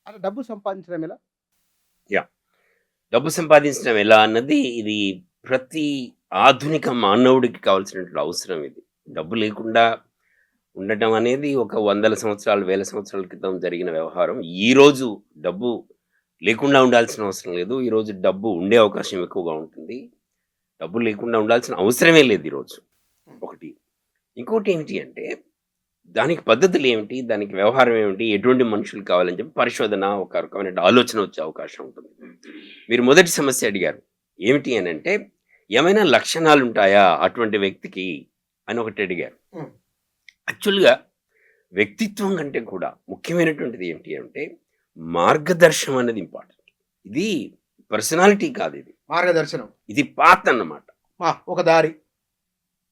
అంటే డబ్బు సంపాదించడం ఎలా? యాహ్! డబ్బు సంపాదించడం ఎలా అన్నది ఇది ప్రతి ఆధునిక మానవుడికి కావాల్సినటువంటి అవసరం ఇది. డబ్బు లేకుండా ఉండటం అనేది ఒక వందల సంవత్సరాలు, వేల సంవత్సరాల క్రితం జరిగిన వ్యవహారం. ఈరోజు డబ్బు లేకుండా ఉండాల్సిన అవసరం లేదు. ఈరోజు డబ్బు ఉండే అవకాశం ఎక్కువగా ఉంటుంది. డబ్బు లేకుండా ఉండాల్సిన అవసరమే లేదు ఈరోజు. ఒకటి. ఇంకోటేమిటి అంటే దానికి పద్ధతులేమిటి? దానికి వ్యవహారం ఏమిటి? ఎటువంటి మనుషులు కావాలని చెప్పి పరిశోధన, ఒక రకమైన ఆలోచన వచ్చే అవకాశం ఉంటుంది. మీరు మొదటి సమస్య అడిగారు. ఏమిటి అనంటే, ఏమైనా లక్షణాలుంటాయా అటువంటి వ్యక్తికి అని ఒకటి అడిగారు. హ్మ్. యాక్చువల్‌గా వ్యక్తిత్వం కంటే కూడా ముఖ్యమైనటువంటిది ఏంటి అంటే, మార్గదర్శనం అనేది ఇంపార్టెంట్. ఇది పర్సనాలిటీ కాదిది. మార్గదర్శనం. ఇది పాత్ అన్నమాట. ఒక దారి.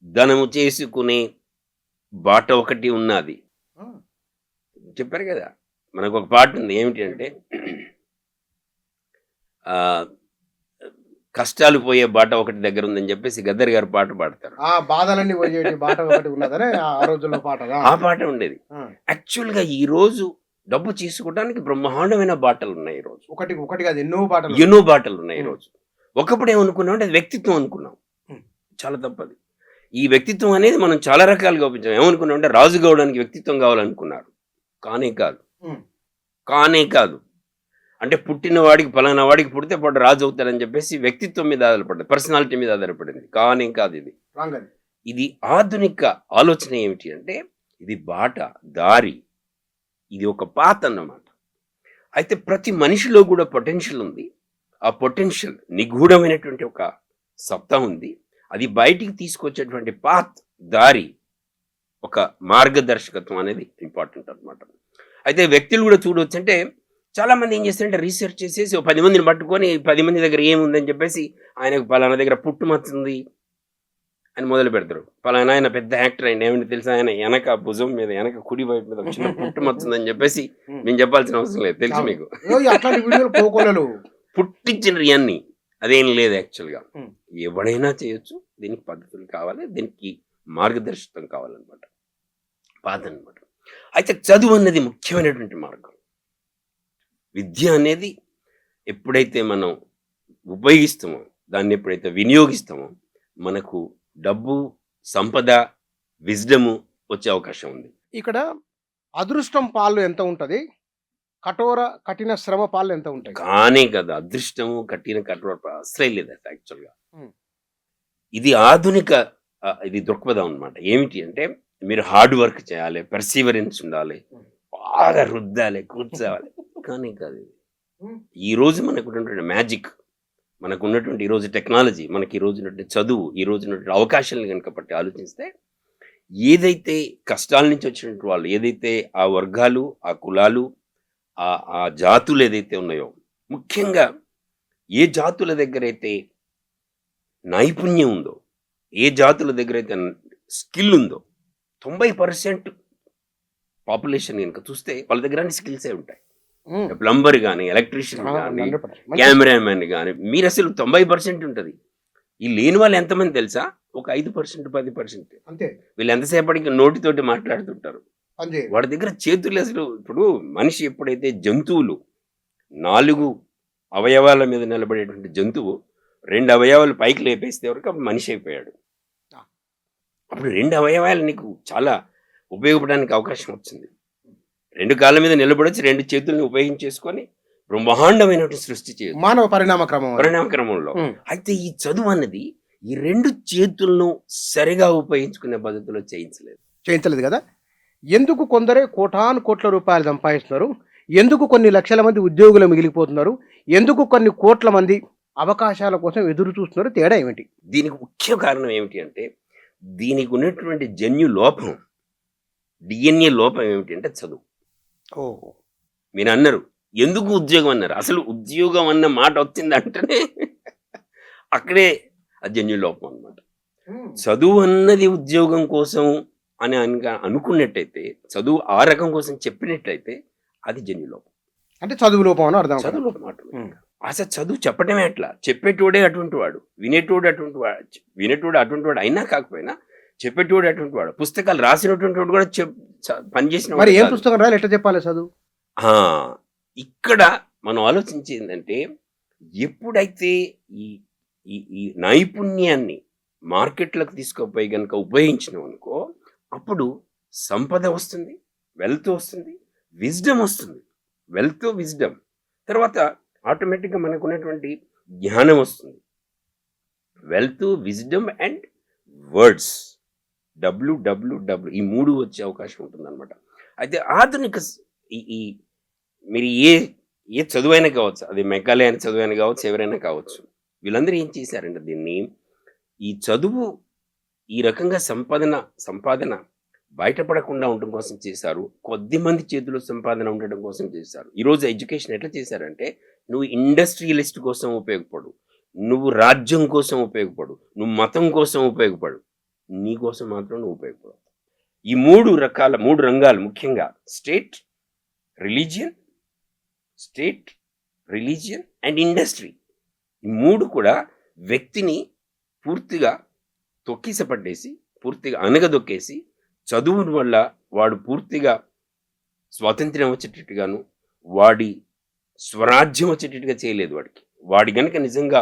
ధనము చేసుకునే బాట ఒకటి ఉన్నాది. ఆ! చెప్పారు కదా! మనకొక పాటుంది. ఏమిటి అంటే ఆహ్, కష్టాలు పోయే బాట ఒకటి దగ్గరుందని చెప్పేసి గద్దర్ గారు పాట పాడతారు. ఆ బాధలన్నీ పోయేటి బాట ఒకటి ఉన్నదనే ఆ రోజుల్లో పాటదా? ఆ పాట ఉండేది. ఆ! యాక్చువల్‌గా ఈరోజు డబ్బు చేసుకోవడానికి బ్రహ్మాండమైన బాటలున్నాయి ఈరోజు. ఒకటి కాదు ఎన్నో పాటలు. ఎన్నో బాటలున్నాయి హ్మ్. ఈరోజు. ఒకప్పుడు ఏమనుకున్నామంటే అది వ్యక్తిత్వం అనుకున్నాం. హ్మ్. చాలా తప్పది. ఈ వ్యక్తిత్వం అనేది మనం చాలా రకాలుగా ఒప్పించాం. ఏమనుకున్నామంటే రాజు కావడానికి వ్యక్తిత్వం కావాలనుకున్నారు. కానే కాదు. హ్మ్. కానే కాదు. అంటే పుట్టిన వాడికి పలానా వాడికి పుడితే వాడు రాజు అవుతాడని చెప్పేసి వ్యక్తిత్వం మీద ఆధారపడ్డది. పర్సనాలిటీ మీద ఆధారపడింది. కానే కాదు ఇది. రాంగ్ అది. ఇది ఆధునిక ఆలోచన ఏమిటి అంటే ఇది బాట, దారి. ఇది ఒక పాత్ అన్నమాట. అయితే ప్రతి మనిషిలో కూడా పొటెన్షియల్ ఉంది. ఆ పొటెన్షియల్ నిగూఢమైనటువంటి ఒక సత్తా ఉంది. అది బయటికి తీసుకొచ్చేటువంటి పాత్, దారి, ఒక మార్గదర్శకత్వం అనేది ఇంపార్టెంట్ అన్నమాట. అయితే వ్యక్తులు కూడా చూడొచ్చంటే చాలామంది ఏం చేస్తారంటే రీసెర్చ్ చేసేసి ఓ 10 మందిని పట్టుకొని 10 మంది దగ్గర ఏముందని చెప్పేసి ఆయనకు పలానా దగ్గర పుట్టుమచ్చ అని మొదలు పెడతారు. పలానా ఆయన పెద్ద యాక్టర్ అయింది. ఏమిటి తెలుసా ఆయన వెనక భుజం మీద వెనక కుడి వైపు మీద ఒక చిన్న పుట్టుమచ్చుందని చెప్పేసి హ్మ్. మేము చెప్పాల్సిన అవసరం లేదు. తెలుసు అవును. మీకు. ఓయ్ అట్లాంటి వీడియోలు కోకొల్లలు. పుట్టించిన ఇయన్నీ అదేం లేదు యాక్చువల్‌గా. హ్మ్. ఎవడైనా చేయొచ్చు. దీనికి పద్ధతులు కావాలి. దీనికి మార్గదర్శకత్వం కావాలన్నమాట. పాతనమాట. అయితే చదువు అన్నది ముఖ్యమైనటువంటి మార్గం. విద్య అనేది ఎప్పుడైతే మనం ఉపయోగిస్తామో, దాన్ని ఎప్పుడైతే వినియోగిస్తామో, మనకు డబ్బు, సంపద, విజ్డము వచ్చే అవకాశం ఉంది. ఇక్కడ అదృష్టం పాలు ఎంత ఉంటది? కఠిన శ్రమ పాలు ఎంత ఉంటాయి? కానే కాదు. అదృష్టము, కఠోర అస్సలే లేదు యాక్చువల్‌గా. హ్మ్. ఇది ఆధునిక ఇది దృక్పథం అన్నమాట. ఏమిటి అంటే మీరు హార్డ్ వర్క్ చేయాలి, పర్సివరెన్స్ ఉండాలి, బాగా రుద్దాలి, కూర్చోవాలి. కానీ కాదు ఇది. హ్మ్. ఈరోజు మనకున్నటువంటి మ్యాజిక్, మనకున్నటువంటి ఈరోజు టెక్నాలజీ, మనకి ఈరోజు ఉన్నటువంటి చదువు, ఈరోజు ఉన్నటువంటి అవకాశాలను గనుక పట్టి ఆలోచిస్తే ఏదైతే కష్టాల నుంచి వచ్చినటువంటి వాళ్ళు, ఏదైతే ఆ వర్గాలు, ఆ కులాలు, ఆ జాతులు ఏదైతే ఉన్నాయో, ముఖ్యంగా ఏ జాతుల దగ్గరైతే నైపుణ్యం ఉందో, ఏ జాతుల దగ్గరైతే స్కిల్ ఉందో 90% పాపులేషన్ గనుక చూస్తే వాళ్ళ దగ్గర అన్ని స్కిల్సే ఉంటాయి. హ్మ్. ప్లంబర్ గాని, ఎలక్ట్రీషియన్ గాని, 100% మంచి కెమెరామెన్ గాని మీరసలు 90% ఉంటది. ఈ లేని వాళ్ళు ఎంతమంది తెలుసా? ఒక 5%, 10%. అంతే. వీళ్ళు ఎంతసేపటికి నోటితోటి మాట్లాడుతుంటారు. పని చేయదు. వాడి దగ్గర చేతులు అసలు ఇప్పుడు మనిషి ఎప్పుడైతే జంతువులు 4 అవయవాల మీద నిలబడేటువంటి జంతువు 2 అవయవాలు పైకి లేపేస్తే వరకు అప్పుడు మనిషి అయిపోయాడు. ఆ! అప్పుడు 2 అవయవాలు నీకు చాలా ఉపయోగపడడానికి అవకాశం వచ్చింది. 2 కాళ్ళ మీద నిలబడొచ్చి 2 చేతుల్ని ఉపయోగించేసుకొని బ్రహ్మాండమైనటువంటి సృష్టి చేయొచ్చు. మానవ పరిణామ క్రమం అది. పరిణామ క్రమంలో. హ్మ్. అయితే ఈ చదువు అన్నది ఈ 2 చేతులను సరిగా ఉపయోగించుకునే పద్ధతిలో చేయించలేదు. చేయించలేదు గదా! ఎందుకు కొందరే కోటాను కోట్ల రూపాయలు సంపాదిస్తున్నారు? ఎందుకు కొన్ని లక్షల మంది ఉద్యోగులు మిగిలిపోతున్నారు? ఎందుకు కొన్ని కోట్ల మంది అవకాశాల కోసం ఎదురు చూస్తున్నారు? తేడా ఏమిటి? దీనికి ముఖ్య కారణం ఏమిటి అంటే దీనికి ఉన్నటువంటి జన్యు లోపం, DNA లోపం ఏమిటి అంటే చదువు. ఓహ్! మీరన్నారు ఎందుకు ఉద్యోగం అన్నారు. అసలు ఉద్యోగం అన్న మాట వచ్చిందంటేనే అక్కడే ఆ జన్యు లోపం అన్నమాట. హ్మ్. చదువు అన్నది ఉద్యోగం కోసం అని అనుకున్నట్టయితే, చదువు ఆ రకం కోసం చెప్పినట్లయితే అది జన్యు లోపం. అంటే చదువు లోపం అని అర్థం. చదువు లోపం మాట. హ్మ్. అసలు చదువు చెప్పటమే అట్లా. చెప్పేటోడే అటువంటి వాడు. వినేటోడు అటువంటి వాడు అయినా కాకపోయినా చెప్పేటోడు అటువంటి వాడు. పుస్తకాలు రాసినటువంటి వాడు కూడా పనిచేసిన మరి వాడు ఏం కాదు. పుస్తకం రాయాలి? ఎట్లా చెప్పాలి చదువు? ఆ! ఇక్కడ మనం ఆలోచించేది ఏంటంటే, ఎప్పుడైతే ఈ ఈ ఈ నైపుణ్యాన్ని మార్కెట్‌లోకి తీసుకుపోయి గనుక ఉపయోగించినాం అనుకో, అప్పుడు సంపద వస్తుంది, వెల్త్ వస్తుంది, విజ్డమ్ వస్తుంది. Wealth, wisdom. తర్వాత ఆటోమేటిక్‌గా మనకున్నటువంటి జ్ఞానం వస్తుంది. Wealth, wisdom and words. WWW ఈ 3 వచ్చే అవకాశం ఉంటుందన్నమాట. అయితే ఆధునిక ఈ ఈ మీరు ఏ చదువైనా కావచ్చు. అది మెకాలే అని చదువైనా కావచ్చు, ఎవరైనా కావచ్చు. వీళ్ళందరూ ఏం చేశారంటే దీన్ని, ఈ చదువు ఈ రకంగా సంపాదన బయటపడకుండా ఉండడం కోసం చేశారు. కొద్దిమంది చేతిలో సంపాదన ఉండడం కోసం చేశారు. ఈరోజు ఎడ్యుకేషన్ ఎట్లా చేశారంటే, నువ్వు ఇండస్ట్రియలిస్ట్ కోసం ఉపయోగపడు, నువ్వు రాజ్యం కోసం ఉపయోగపడు, నువ్వు మతం కోసం ఉపయోగపడు, నీ కోసం మాత్రం నువ్వు ఉపయోగపడు. ఈ 3 రంగాలు ముఖ్యంగా స్టేట్, రిలీజియన్ అండ్ ఇండస్ట్రీ. ఈ 3 కూడా వ్యక్తిని పూర్తిగా తొక్కిసపట్టేసి, పూర్తిగా అనగదొక్కేసి, చదువు వల్ల వాడు పూర్తిగా స్వాతంత్ర్యం వచ్చేటట్టుగాను, వాడి స్వరాజ్యం వచ్చేటట్టుగా చేయలేదు వాడికి. వాడి గనక నిజంగా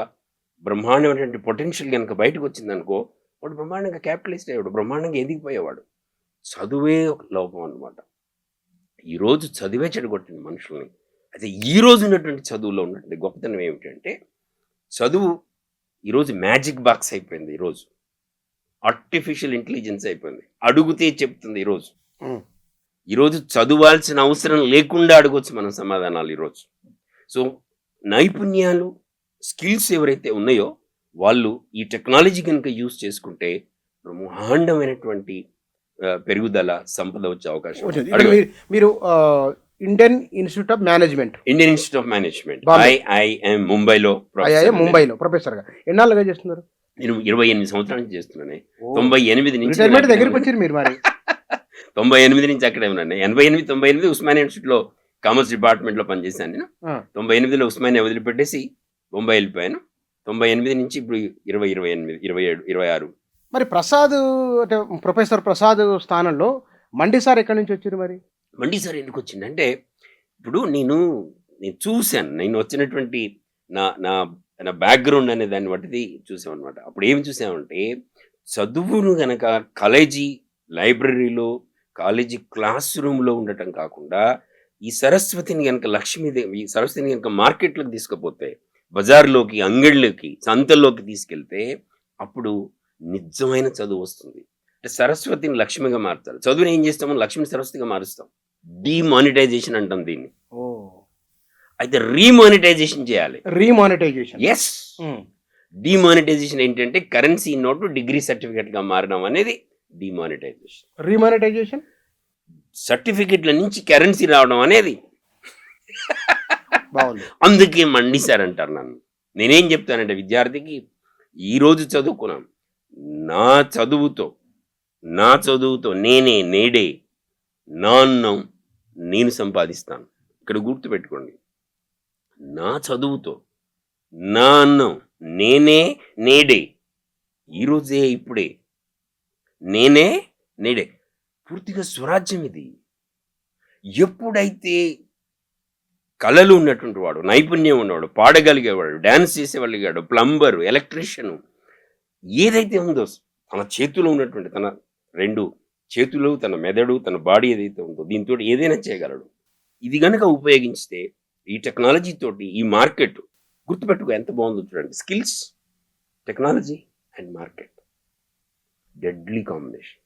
బ్రహ్మాండమైనటువంటి పొటెన్షియల్ కనుక బయటకు వచ్చిందనుకో, వాడు బ్రహ్మాండంగా క్యాపిటలిస్ట్ అయ్యాడు, బ్రహ్మాండంగా ఎదిగిపోయేవాడు. చదువే ఒక లోపం అన్నమాట. ఈరోజు చదివే చెడగొట్టింది మనుషుల్ని. అయితే ఈ రోజు ఉన్నటువంటి చదువులో ఉన్నటువంటి గొప్పతనం ఏమిటంటే, చదువు ఈరోజు మ్యాజిక్ బాక్స్ అయిపోయింది. ఈరోజు ఆర్టిఫిషియల్ ఇంటెలిజెన్స్ అయిపోయింది. అడుగుతే చెప్తుంది ఈరోజు. ఈరోజు చదవాల్సిన అవసరం లేకుండా అడగొచ్చు మనం సమాధానాలు ఈరోజు. సో నైపుణ్యాలు, స్కిల్స్ ఎవరైతే ఉన్నాయో వాళ్ళు ఈ టెక్నాలజీ కనుక యూజ్ చేసుకుంటే బ్రహ్మాండమైనటువంటి పెరుగుదల, సంపద వచ్చే అవకాశం. మీరు Indian institute of management, IIM ముంబైలో ప్రొఫెసర్ గా ఎన్నాళ్ళుగా చేస్తున్నారు? నేను 28 సంవత్సరాల నుంచి చేస్తున్నాను. 98 నుంచి దగ్గరికి వచ్చారు మీరు. మరి 98 నుంచి అక్కడే ఉన్నాను. 88 ఉస్మానియా ఇన్స్టిట్యూట్లో కామర్స్ డిపార్ట్మెంట్ లో పనిచేశాను. నేను 98లో ఉస్మానియా వదిలిపెట్టేసి ముంబై వెళ్ళిపోయాను. 98 నుంచి ఇప్పుడు 28, 27, 26. మరి ప్రసాద్ అంటే ప్రొఫెసర్ ప్రసాద్ స్థానంలో మండి సార్ ఎక్కడి నుంచి వచ్చారు? మరి మండి సార్ ఎందుకు వచ్చిందంటే, ఇప్పుడు నేను చూశాను, నేను వచ్చినటువంటి నా నా బ్యాక్గ్రౌండ్ అనే దాన్ని బట్టి చూసామన్నమాట. అప్పుడు ఏమి చూసామంటే, చదువును గనక కాలేజీ లైబ్రరీలో, కాలేజీ క్లాస్ రూమ్లో ఉండటం కాకుండా, ఈ సరస్వతిని కనుక లక్ష్మీదేవి సరస్వతిని కనుక మార్కెట్లోకి తీసుకుపోతే, బజార్లోకి, అంగళ్ళలోకి, సంతల్లోకి తీసుకెళ్తే అప్పుడు నిజమైన చదువు వస్తుంది. అంటే సరస్వతిని లక్ష్మిగా మార్చాలి. చదువుని ఏం చేస్తామో లక్ష్మిని సరస్వతిగా మారుస్తాం. డిమానిటైజేషన్ అంటాం దీన్ని. అయితే రీమానిటైజేషన్ చేయాలి. ఎస్. డిమానిటైజేషన్ ఏంటంటే కరెన్సీ నోటు డిగ్రీ సర్టిఫికెట్ గా మారడం అనేది డిమానిటైజేషన్. రీమానిటైజేషన్ సర్టిఫికెట్ల నుంచి కరెన్సీ రావడం అనేది. అందుకే మండి సార్ అంటారు నన్ను. నేనేం చెప్తానంటే విద్యార్థికి, ఈరోజు చదువుకున్నాను, నా చదువుతో నేడే నా అన్నం నేను సంపాదిస్తాను. ఇక్కడ గుర్తుపెట్టుకోండి, నా చదువుతో నా అన్నం నేడే, ఈరోజే, ఇప్పుడే, నేడే పూర్తిగా స్వరాజ్యం ఇది. ఎప్పుడైతే కళలు ఉన్నటువంటి వాడు, నైపుణ్యం ఉన్నవాడు, పాడగలిగేవాడు, డ్యాన్స్ చేసేవాళ్ళగాడు, ప్లంబరు, ఎలక్ట్రీషియను, ఏదైతే ఉందో తన చేతిలో ఉన్నటువంటి, తన 2 చేతులు, తన మెదడు, తన బాడీ ఏదైతే ఉందో దీంతో ఏదైనా చేయగలడు. ఇది గనక ఉపయోగించితే ఈ టెక్నాలజీ తోటి ఈ మార్కెట్, గుర్తుపెట్టుకో ఎంత బాగుందో చూడండి, skills, technology and market, deadly combination.